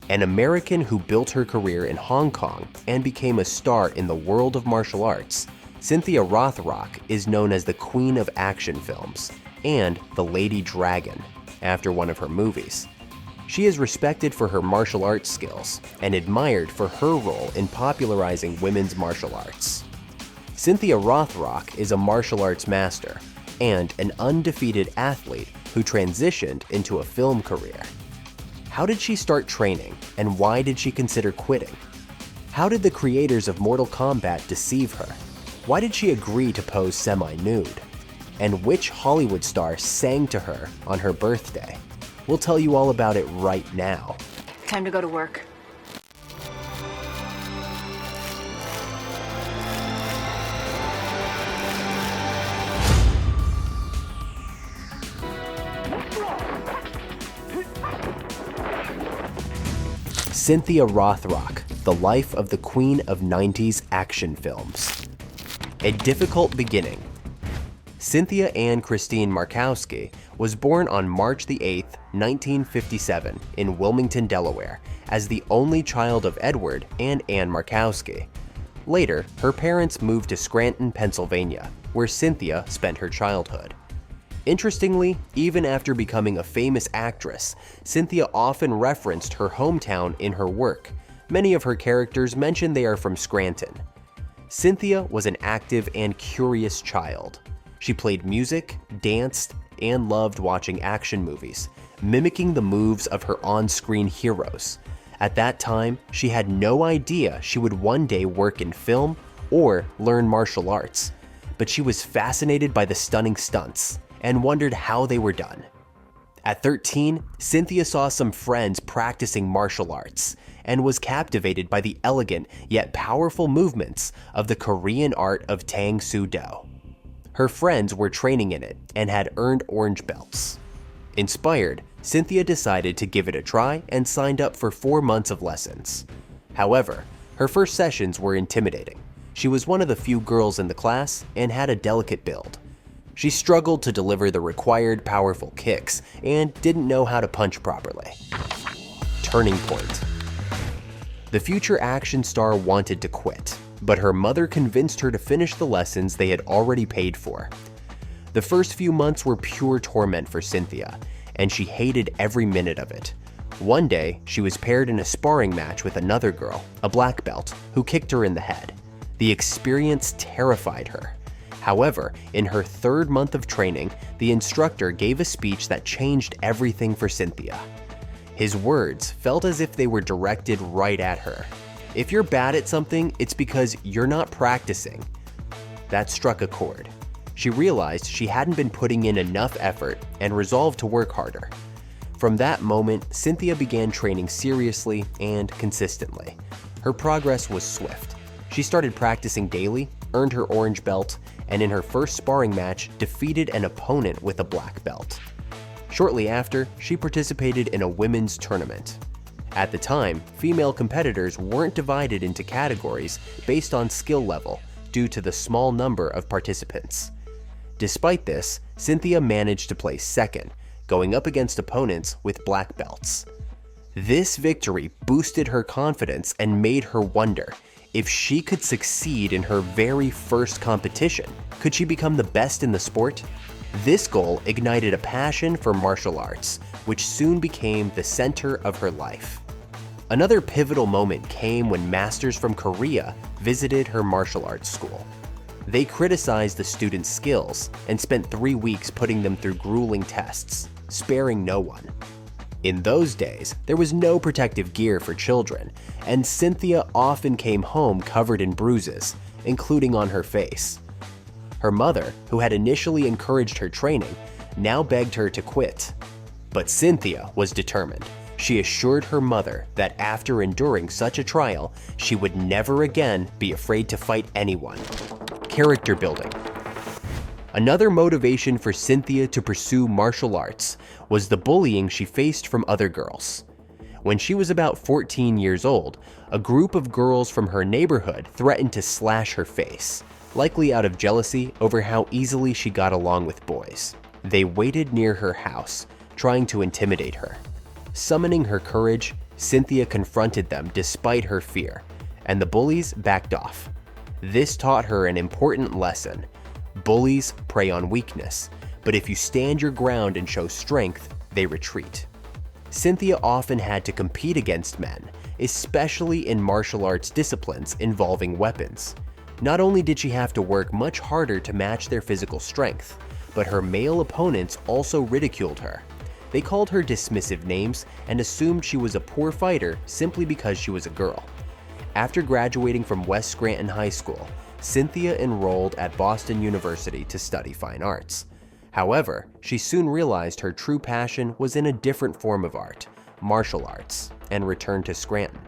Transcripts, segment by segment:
an American who built her career in Hong Kong and became a star in the world of martial arts. Cynthia Rothrock is known as the Queen of Action Films and the Lady Dragon, after one of her movies. She is respected for her martial arts skills and admired for her role in popularizing women's martial arts. Cynthia Rothrock is a martial arts master and an undefeated athlete who transitioned into a film career. How did she start training, and why did she consider quitting? How did the creators of Mortal Kombat deceive her? Why did she agree to pose semi-nude? And which Hollywood star sang to her on her birthday? We'll tell you all about it right now. Time to go to work. Cynthia Rothrock, the life of the queen of 90s action films. A difficult beginning. Cynthia Ann Christine Markowski was born on March 8, 1957 in Wilmington, Delaware, as the only child of Edward and Ann Markowski. Later, her parents moved to Scranton, Pennsylvania, where Cynthia spent her childhood. Interestingly, even after becoming a famous actress, Cynthia often referenced her hometown in her work. Many of her characters mention they are from Scranton. Cynthia was an active and curious child. She played music, danced, and loved watching action movies, mimicking the moves of her on-screen heroes. At that time, she had no idea she would one day work in film or learn martial arts, but she was fascinated by the stunning stunts and wondered how they were done. At 13, Cynthia saw some friends practicing martial arts and was captivated by the elegant yet powerful movements of the Korean art of Tang Soo Do. Her friends were training in it and had earned orange belts. Inspired, Cynthia decided to give it a try and signed up for 4 months of lessons. However, her first sessions were intimidating. She was one of the few girls in the class and had a delicate build. She struggled to deliver the required powerful kicks and didn't know how to punch properly. Turning point. The future action star wanted to quit, but her mother convinced her to finish the lessons they had already paid for. The first few months were pure torment for Cynthia, and she hated every minute of it. One day, she was paired in a sparring match with another girl, a black belt, who kicked her in the head. The experience terrified her. However, in her 3rd month of training, the instructor gave a speech that changed everything for Cynthia. His words felt as if they were directed right at her. If you're bad at something, it's because you're not practicing. That struck a chord. She realized she hadn't been putting in enough effort and resolved to work harder. From that moment, Cynthia began training seriously and consistently. Her progress was swift. She started practicing daily, earned her orange belt, and in her first sparring match, defeated an opponent with a black belt. Shortly after, she participated in a women's tournament. At the time, female competitors weren't divided into categories based on skill level due to the small number of participants. Despite this, Cynthia managed to place second, going up against opponents with black belts. This victory boosted her confidence and made her wonder, if she could succeed in her very first competition, could she become the best in the sport? This goal ignited a passion for martial arts, which soon became the center of her life. Another pivotal moment came when masters from Korea visited her martial arts school. They criticized the students' skills and spent 3 weeks putting them through grueling tests, sparing no one. In those days, there was no protective gear for children, and Cynthia often came home covered in bruises, including on her face. Her mother, who had initially encouraged her training, now begged her to quit. But Cynthia was determined. She assured her mother that after enduring such a trial, she would never again be afraid to fight anyone. Character building. Another motivation for Cynthia to pursue martial arts was the bullying she faced from other girls. When she was about 14 years old, a group of girls from her neighborhood threatened to slash her face, likely out of jealousy over how easily she got along with boys. They waited near her house, trying to intimidate her. Summoning her courage, Cynthia confronted them despite her fear, and the bullies backed off. This taught her an important lesson. Bullies prey on weakness, but if you stand your ground and show strength, they retreat. Cynthia often had to compete against men, especially in martial arts disciplines involving weapons. Not only did she have to work much harder to match their physical strength, but her male opponents also ridiculed her. They called her dismissive names and assumed she was a poor fighter simply because she was a girl. After graduating from West Scranton High School, Cynthia enrolled at Boston University to study fine arts. However, she soon realized her true passion was in a different form of art, martial arts, and returned to Scranton.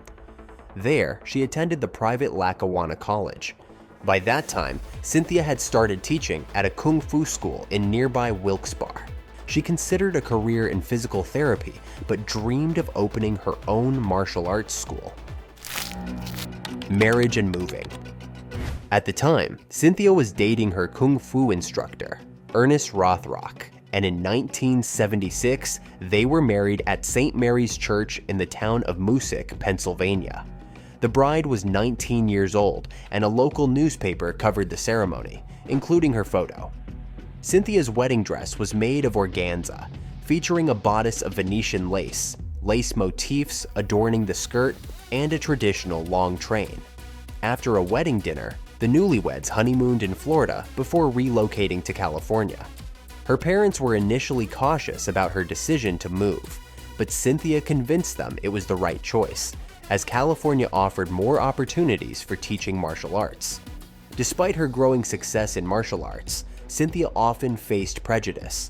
There, she attended the private Lackawanna College. By that time, Cynthia had started teaching at a kung fu school in nearby Wilkes-Barre. She considered a career in physical therapy, but dreamed of opening her own martial arts school. Marriage and moving. At the time, Cynthia was dating her kung fu instructor, Ernest Rothrock, and in 1976, they were married at St. Mary's Church in the town of Moosic, Pennsylvania. The bride was 19 years old, and a local newspaper covered the ceremony, including her photo. Cynthia's wedding dress was made of organza, featuring a bodice of Venetian lace, lace motifs adorning the skirt, and a traditional long train. After a wedding dinner, the newlyweds honeymooned in Florida before relocating to California. Her parents were initially cautious about her decision to move, but Cynthia convinced them it was the right choice, as California offered more opportunities for teaching martial arts. Despite her growing success in martial arts, Cynthia often faced prejudice.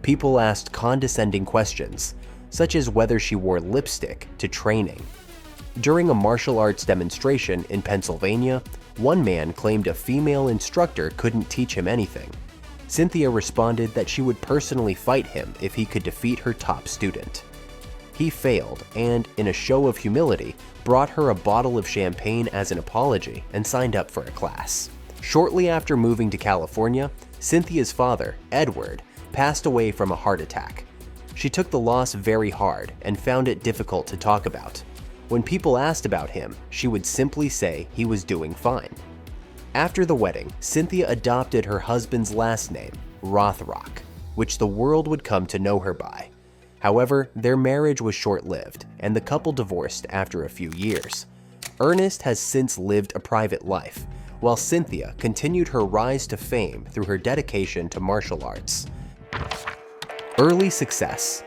People asked condescending questions, such as whether she wore lipstick to training. During a martial arts demonstration in Pennsylvania, one man claimed a female instructor couldn't teach him anything. Cynthia responded that she would personally fight him if he could defeat her top student. He failed and, in a show of humility, brought her a bottle of champagne as an apology and signed up for a class. Shortly after moving to California, Cynthia's father, Edward, passed away from a heart attack. She took the loss very hard and found it difficult to talk about. When people asked about him, she would simply say he was doing fine. After the wedding, Cynthia adopted her husband's last name, Rothrock, which the world would come to know her by. However, their marriage was short-lived, and the couple divorced after a few years. Ernest has since lived a private life, while Cynthia continued her rise to fame through her dedication to martial arts. Early success.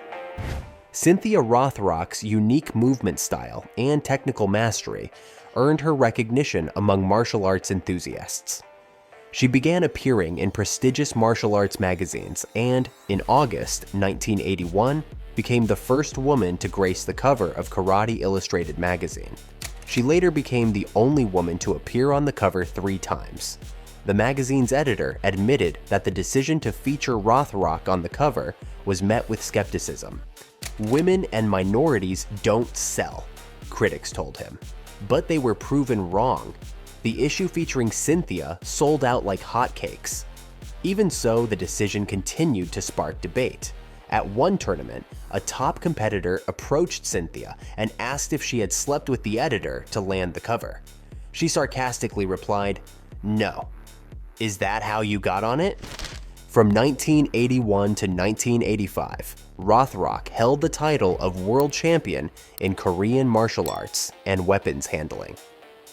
Cynthia Rothrock's unique movement style and technical mastery earned her recognition among martial arts enthusiasts. She began appearing in prestigious martial arts magazines and, in August 1981, became the first woman to grace the cover of Karate Illustrated magazine. She later became the only woman to appear on the cover 3 times. The magazine's editor admitted that the decision to feature Rothrock on the cover was met with skepticism. "Women and minorities don't sell," critics told him. But they were proven wrong. The issue featuring Cynthia sold out like hotcakes. Even so, the decision continued to spark debate. At one tournament, a top competitor approached Cynthia and asked if she had slept with the editor to land the cover. She sarcastically replied, "No. Is that how you got on it?" From 1981 to 1985, Rothrock held the title of world champion in Korean martial arts and weapons handling.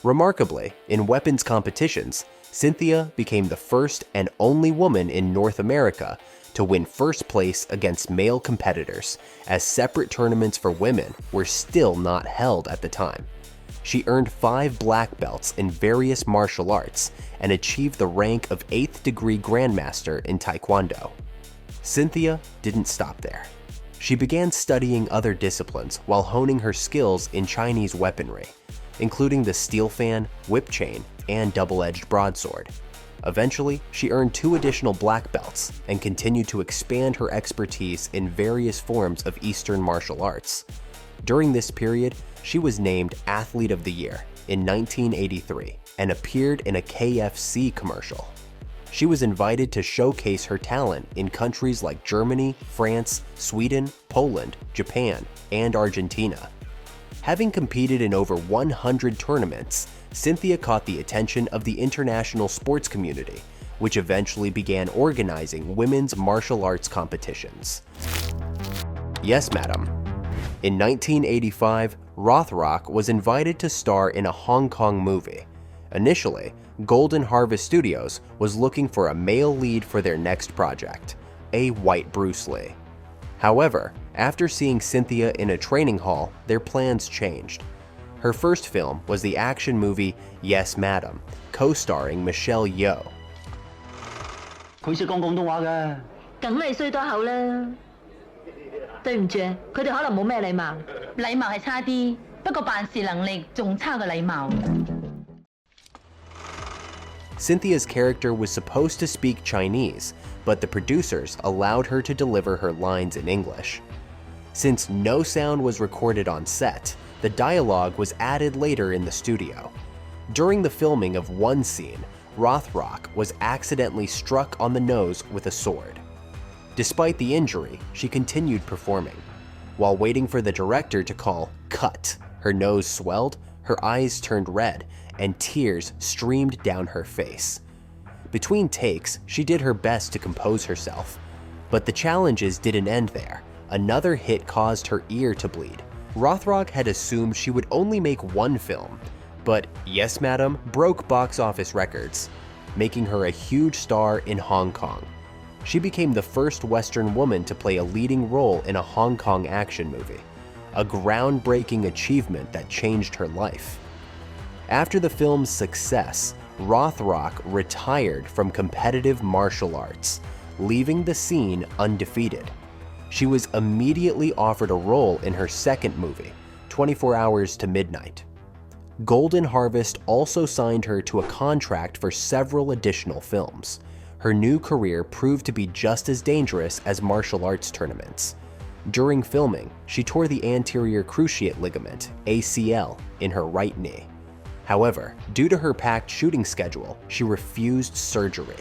Remarkably, in weapons competitions, Cynthia became the first and only woman in North America to win first place against male competitors, as separate tournaments for women were still not held at the time. She earned 5 black belts in various martial arts and achieved the rank of 8th degree Grandmaster in Taekwondo. Cynthia didn't stop there. She began studying other disciplines while honing her skills in Chinese weaponry, including the steel fan, whip chain, and double-edged broadsword. Eventually, she earned 2 additional black belts and continued to expand her expertise in various forms of Eastern martial arts. During this period, she was named Athlete of the Year in 1983 and appeared in a KFC commercial. She was invited to showcase her talent in countries like Germany, France, Sweden, Poland, Japan, and Argentina. Having competed in over 100 tournaments, Cynthia caught the attention of the international sports community, which eventually began organizing women's martial arts competitions. Yes, madam. In 1985, Rothrock was invited to star in a Hong Kong movie. Initially, Golden Harvest Studios was looking for a male lead for their next project, a white Bruce Lee. However, after seeing Cynthia in a training hall, their plans changed. Her first film was the action movie Yes, Madam, co-starring Michelle Yeoh. 佢識講廣東話㗎，梗係衰多口啦。對唔住，佢哋可能冇咩禮貌。禮貌係差啲，不過辦事能力仲差過禮貌。Cynthia's character was supposed to speak Chinese, but the producers allowed her to deliver her lines in English. Since no sound was recorded on set, the dialogue was added later in the studio. During the filming of one scene, Rothrock was accidentally struck on the nose with a sword. Despite the injury, she continued performing. While waiting for the director to call "cut," her nose swelled, her eyes turned red, and tears streamed down her face. Between takes, she did her best to compose herself. But the challenges didn't end there. Another hit caused her ear to bleed. Rothrock had assumed she would only make one film, but Yes, Madam broke box office records, making her a huge star in Hong Kong. She became the first Western woman to play a leading role in a Hong Kong action movie, a groundbreaking achievement that changed her life. After the film's success, Rothrock retired from competitive martial arts, leaving the scene undefeated. She was immediately offered a role in her second movie, 24 Hours to Midnight. Golden Harvest also signed her to a contract for several additional films. Her new career proved to be just as dangerous as martial arts tournaments. During filming, she tore the anterior cruciate ligament, ACL, in her right knee. However, due to her packed shooting schedule, she refused surgery.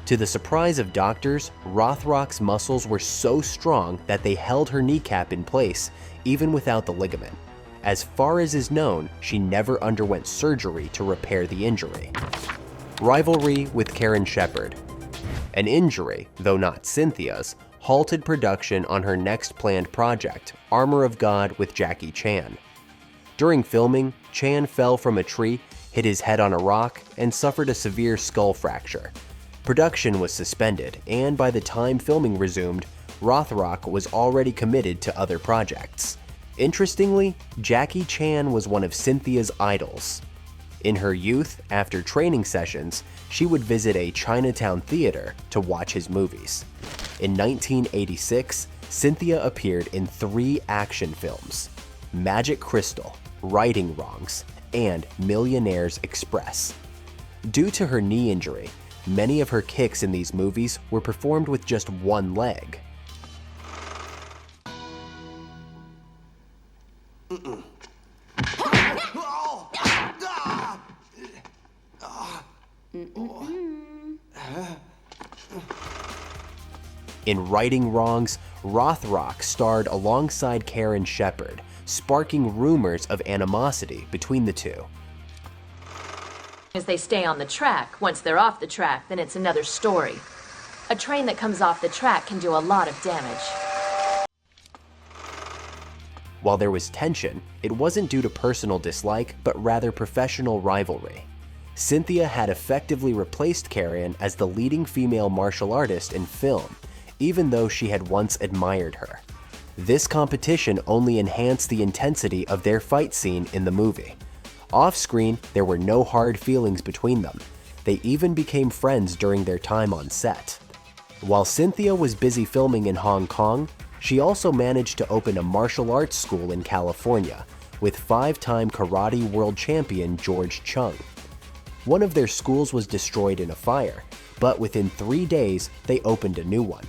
To the surprise of doctors, Rothrock's muscles were so strong that they held her kneecap in place, even without the ligament. As far as is known, she never underwent surgery to repair the injury. Rivalry with Karen Shepard. An injury, though not Cynthia's, halted production on her next planned project, Armor of God with Jackie Chan. During filming, Chan fell from a tree, hit his head on a rock, and suffered a severe skull fracture. Production was suspended, and by the time filming resumed, Rothrock was already committed to other projects. Interestingly, Jackie Chan was one of Cynthia's idols. In her youth, after training sessions, she would visit a Chinatown theater to watch his movies. In 1986, Cynthia appeared in 3 action films: Magic Crystal, Righting Wrongs, and Millionaire's Express. Due to her knee injury, many of her kicks in these movies were performed with just one leg. In Righting Wrongs, Rothrock starred alongside Karen Shepard, sparking rumors of animosity between the two. As they stay on the track, once they're off the track, then it's another story. A train that comes off the track can do a lot of damage. While there was tension, it wasn't due to personal dislike, but rather professional rivalry. Cynthia had effectively replaced Karen as the leading female martial artist in film, even though she had once admired her. This competition only enhanced the intensity of their fight scene in the movie. Off-screen, there were no hard feelings between them. They even became friends during their time on set. While Cynthia was busy filming in Hong Kong, she also managed to open a martial arts school in California with 5-time karate world champion George Chung. One of their schools was destroyed in a fire, but within 3 days, they opened a new one.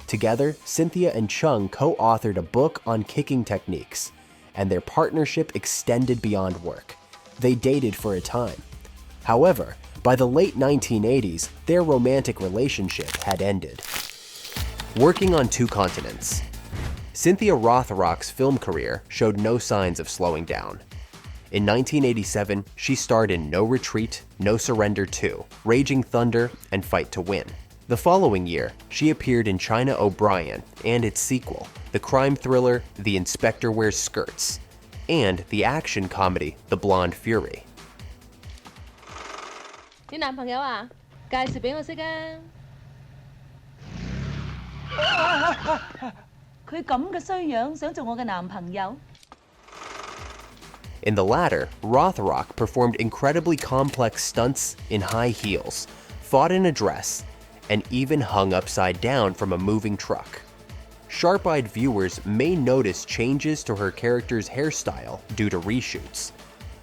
Together, Cynthia and Chung co-authored a book on kicking techniques, and their partnership extended beyond work. They dated for a time. However, by the late 1980s, their romantic relationship had ended. Working on 2 continents. Cynthia Rothrock's film career showed no signs of slowing down. In 1987, she starred in No Retreat, No Surrender 2, Raging Thunder, and Fight to Win. The following year, she appeared in China O'Brien and its sequel, the crime thriller The Inspector Wears Skirts, and the action comedy The Blonde Fury. 你男朋友啊？介紹俾我識啊！佢咁嘅衰樣，想做我嘅男朋友？ In the latter, Rothrock performed incredibly complex stunts in high heels, fought in a dress, and even hung upside down from a moving truck. Sharp-eyed viewers may notice changes to her character's hairstyle due to reshoots.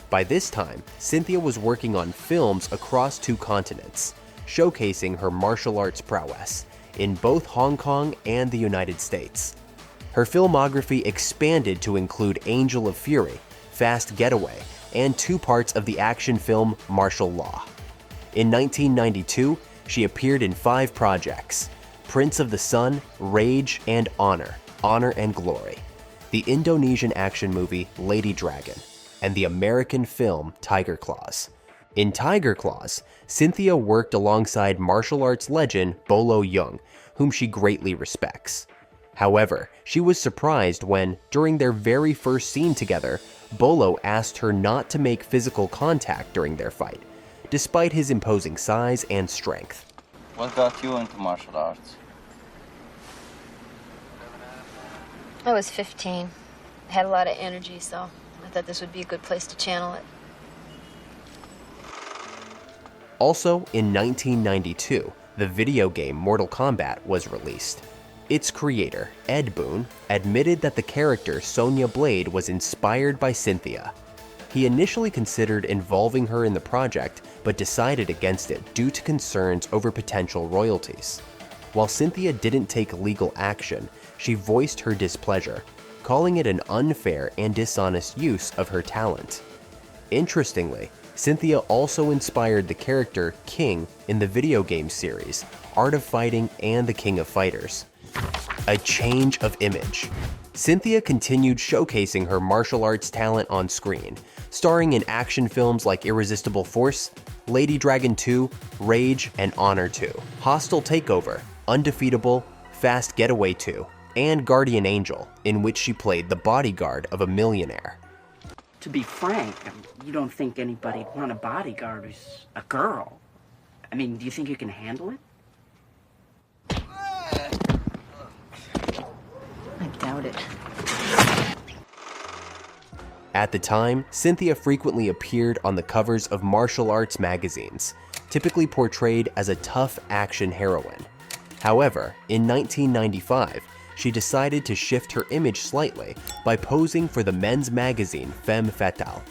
By this time, Cynthia was working on films across 2 continents, showcasing her martial arts prowess in both Hong Kong and the United States. Her filmography expanded to include Angel of Fury, Fast Getaway, and 2 parts of the action film Martial Law. In 1992, she appeared in 5 projects: Prince of the Sun, Rage, and Honor and Glory, the Indonesian action movie Lady Dragon, and the American film Tiger Claws. In Tiger Claws, Cynthia worked alongside martial arts legend Bolo Yeung, whom she greatly respects. However, she was surprised when, during their very first scene together, Bolo asked her not to make physical contact during their fight, despite his imposing size and strength. What got you into martial arts? I was 15. I had a lot of energy, so I thought this would be a good place to channel it. Also, in 1992, the video game Mortal Kombat was released. Its creator, Ed Boon, admitted that the character Sonya Blade was inspired by Cynthia. He initially considered involving her in the project, but decided against it due to concerns over potential royalties. While Cynthia didn't take legal action, she voiced her displeasure, calling it an unfair and dishonest use of her talent. Interestingly, Cynthia also inspired the character King in the video game series Art of Fighting and The King of Fighters. A change of image. Cynthia continued showcasing her martial arts talent on screen, starring in action films like Irresistible Force, Lady Dragon 2, Rage, and Honor 2, Hostile Takeover, Undefeated, Fast Getaway 2, and Guardian Angel, in which she played the bodyguard of a millionaire. To be frank, you don't think anybody'd want a bodyguard who's a girl. I mean, do you think you can handle it? I doubt it. At the time, Cynthia frequently appeared on the covers of martial arts magazines, typically portrayed as a tough action heroine. However, in 1995, she decided to shift her image slightly by posing for the men's magazine Femme Fatale.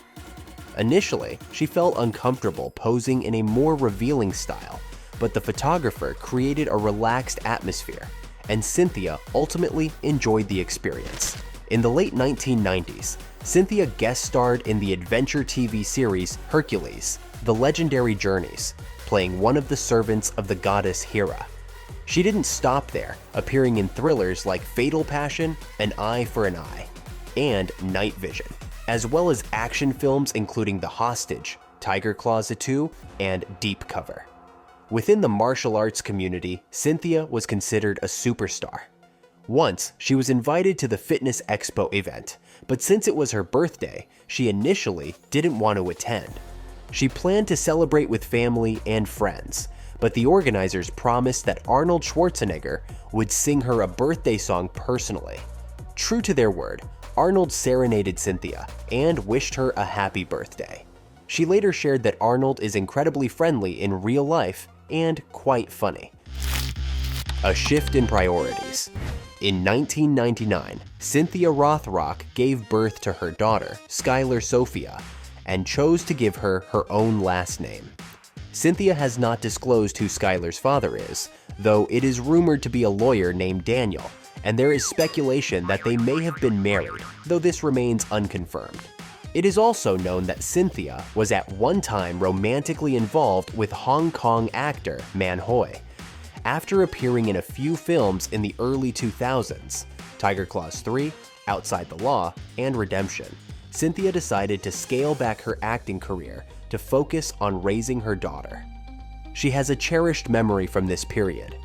Initially, she felt uncomfortable posing in a more revealing style, but the photographer created a relaxed atmosphere, and Cynthia ultimately enjoyed the experience. In the late 1990s, Cynthia guest starred in the adventure TV series Hercules: The Legendary Journeys, playing one of the servants of the goddess Hera. She didn't stop there, appearing in thrillers like Fatal Passion, An Eye for an Eye, and Night Vision, as well as action films including The Hostage, Tiger Claws 2, and Deep Cover. Within the martial arts community, Cynthia was considered a superstar. Once, she was invited to the Fitness Expo event, but since it was her birthday, she initially didn't want to attend. She planned to celebrate with family and friends, but the organizers promised that Arnold Schwarzenegger would sing her a birthday song personally. True to their word, Arnold serenaded Cynthia and wished her a happy birthday. She later shared that Arnold is incredibly friendly in real life and quite funny. A shift in priorities. In 1999, Cynthia Rothrock gave birth to her daughter, Skylar Sophia, and chose to give her her own last name. Cynthia has not disclosed who Skylar's father is, though it is rumored to be a lawyer named Daniel, and there is speculation that they may have been married, though this remains unconfirmed. It is also known that Cynthia was at one time romantically involved with Hong Kong actor Man Hui. After appearing in a few films in the early 2000s, Tiger Claws 3, Outside the Law, and Redemption, Cynthia decided to scale back her acting career to focus on raising her daughter. She has a cherished memory from this period.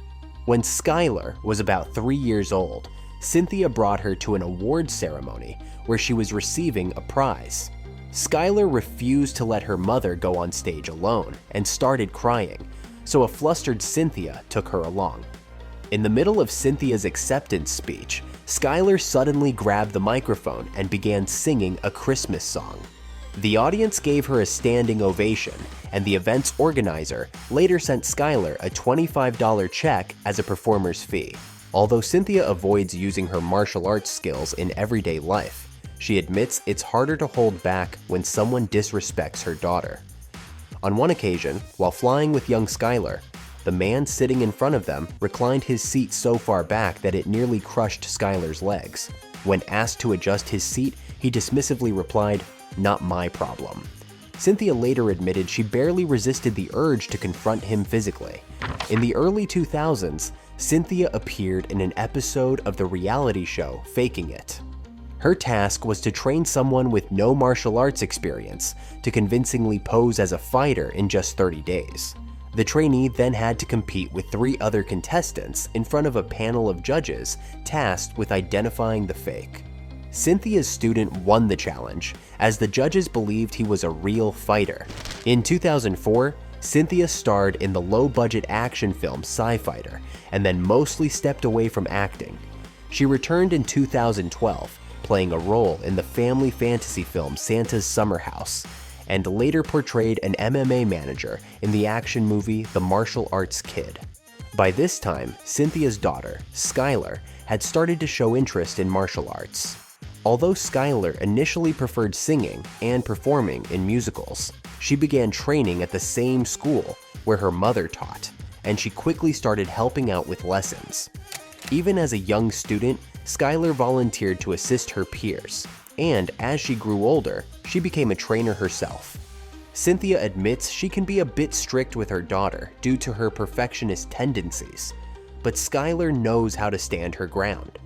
When Skylar was about 3 years old, Cynthia brought her to an awards ceremony where she was receiving a prize. Skylar refused to let her mother go on stage alone and started crying, so a flustered Cynthia took her along. In the middle of Cynthia's acceptance speech, Skylar suddenly grabbed the microphone and began singing a Christmas song. The audience gave her a standing ovation, and the event's organizer later sent Skylar a $25 check as a performer's fee. Although Cynthia avoids using her martial arts skills in everyday life, she admits it's harder to hold back when someone disrespects her daughter. On one occasion, while flying with young Skylar, the man sitting in front of them reclined his seat so far back that it nearly crushed Skylar's legs. When asked to adjust his seat, he dismissively replied, "Not my problem." Cynthia later admitted she barely resisted the urge to confront him physically. In the early 2000s, Cynthia appeared in an episode of the reality show Faking It. Her task was to train someone with no martial arts experience to convincingly pose as a fighter in just 30 days. The trainee then had to compete with 3 other contestants in front of a panel of judges tasked with identifying the fake. Cynthia's student won the challenge, as the judges believed he was a real fighter. In 2004, Cynthia starred in the low-budget action film Sci-Fighter, and then mostly stepped away from acting. She returned in 2012, playing a role in the family fantasy film Santa's Summer House, and later portrayed an MMA manager in the action movie The Martial Arts Kid. By this time, Cynthia's daughter, Skylar, had started to show interest in martial arts. Although Skylar initially preferred singing and performing in musicals, she began training at the same school where her mother taught, and she quickly started helping out with lessons. Even as a young student, Skylar volunteered to assist her peers, and as she grew older, she became a trainer herself. Cynthia admits she can be a bit strict with her daughter due to her perfectionist tendencies, but Skylar knows how to stand her ground.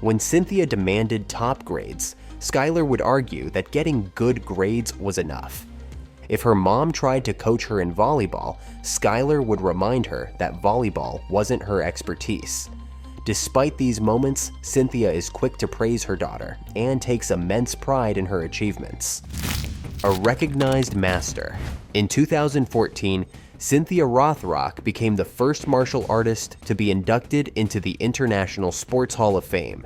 When Cynthia demanded top grades, Skylar would argue that getting good grades was enough. If her mom tried to coach her in volleyball, Skylar would remind her that volleyball wasn't her expertise. Despite these moments, Cynthia is quick to praise her daughter and takes immense pride in her achievements. A recognized master. In 2014, Cynthia Rothrock became the first martial artist to be inducted into the International Sports Hall of Fame.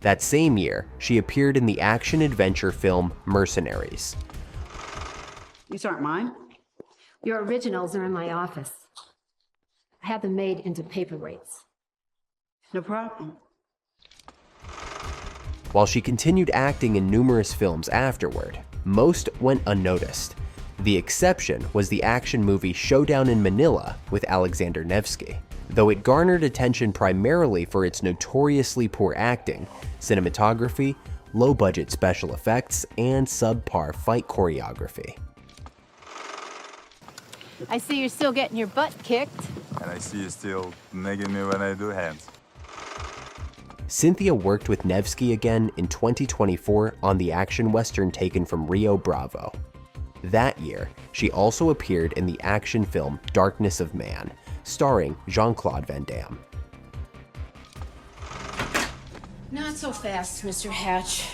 That same year, she appeared in the action-adventure film Mercenaries. These aren't mine? Your originals are in my office. I have them made into paperweights. No problem. While she continued acting in numerous films afterward, most went unnoticed. The exception was the action movie Showdown in Manila with Alexander Nevsky. Though it garnered attention primarily for its notoriously poor acting, cinematography, low-budget special effects, and subpar fight choreography. I see you're still getting your butt kicked. And I see you still nagging me when I do hands. Cynthia worked with Nevsky again in 2024 on the action western taken from Rio Bravo. That year, she also appeared in the action film Darkness of Man, starring Jean-Claude Van Damme. Not so fast, Mr. Hatch.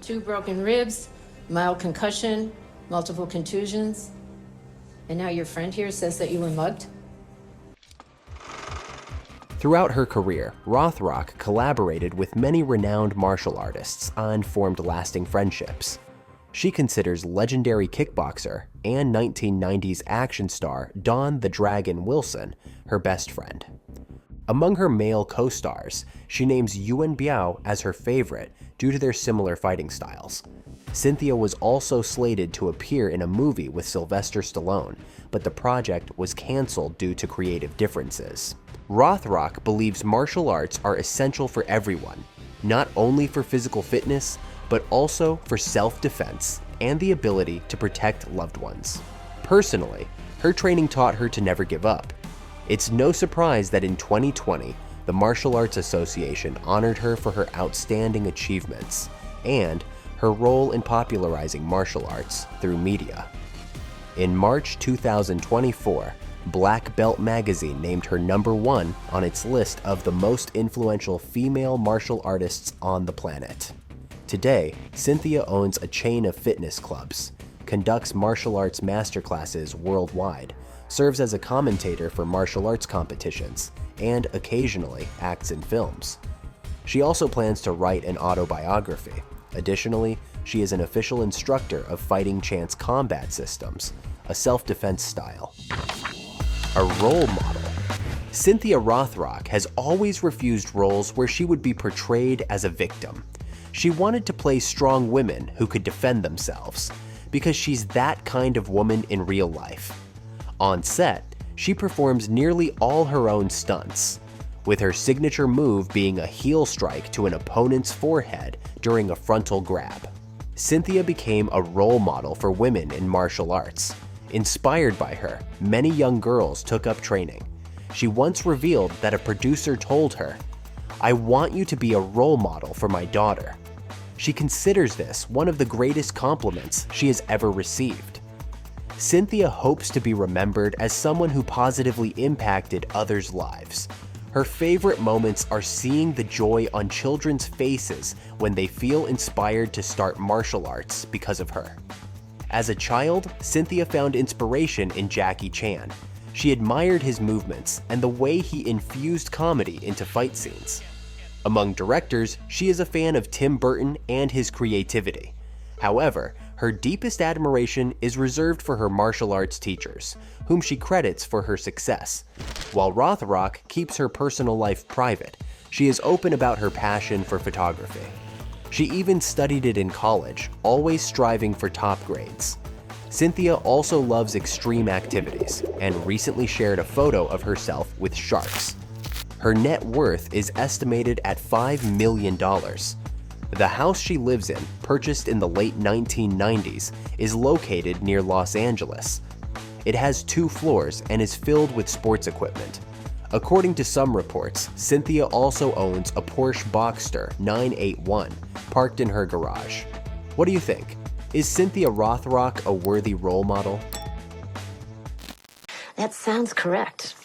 2 broken ribs, mild concussion, multiple contusions. And now your friend here says that you were mugged? Throughout her career, Rothrock collaborated with many renowned martial artists and formed lasting friendships. She considers legendary kickboxer and 1990s action star Don the Dragon Wilson her best friend. Among her male co-stars, she names Yuan Biao as her favorite due to their similar fighting styles. Cynthia was also slated to appear in a movie with Sylvester Stallone, but the project was canceled due to creative differences. Rothrock believes martial arts are essential for everyone, not only for physical fitness, but also for self-defense and the ability to protect loved ones. Personally, her training taught her to never give up. It's no surprise that in 2020, the Martial Arts Association honored her for her outstanding achievements and her role in popularizing martial arts through media. In March 2024, Black Belt magazine named her #1 on its list of the most influential female martial artists on the planet. Today, Cynthia owns a chain of fitness clubs, conducts martial arts masterclasses worldwide, serves as a commentator for martial arts competitions, and occasionally acts in films. She also plans to write an autobiography. Additionally, she is an official instructor of Fighting Chance combat systems, a self-defense style. A role model. Cynthia Rothrock has always refused roles where she would be portrayed as a victim. She wanted to play strong women who could defend themselves, because she's that kind of woman in real life. On set, she performs nearly all her own stunts, with her signature move being a heel strike to an opponent's forehead during a frontal grab. Cynthia became a role model for women in martial arts. Inspired by her, many young girls took up training. She once revealed that a producer told her, "I want you to be a role model for my daughter." She considers this one of the greatest compliments she has ever received. Cynthia hopes to be remembered as someone who positively impacted others' lives. Her favorite moments are seeing the joy on children's faces when they feel inspired to start martial arts because of her. As a child, Cynthia found inspiration in Jackie Chan. She admired his movements and the way he infused comedy into fight scenes. Among directors, she is a fan of Tim Burton and his creativity. However, her deepest admiration is reserved for her martial arts teachers, whom she credits for her success. While Rothrock keeps her personal life private, she is open about her passion for photography. She even studied it in college, always striving for top grades. Cynthia also loves extreme activities and recently shared a photo of herself with sharks. Her net worth is estimated at $5 million. The house she lives in, purchased in the late 1990s, is located near Los Angeles. It has 2 floors and is filled with sports equipment. According to some reports, Cynthia also owns a Porsche Boxster 981 parked in her garage. What do you think? Is Cynthia Rothrock a worthy role model? That sounds correct.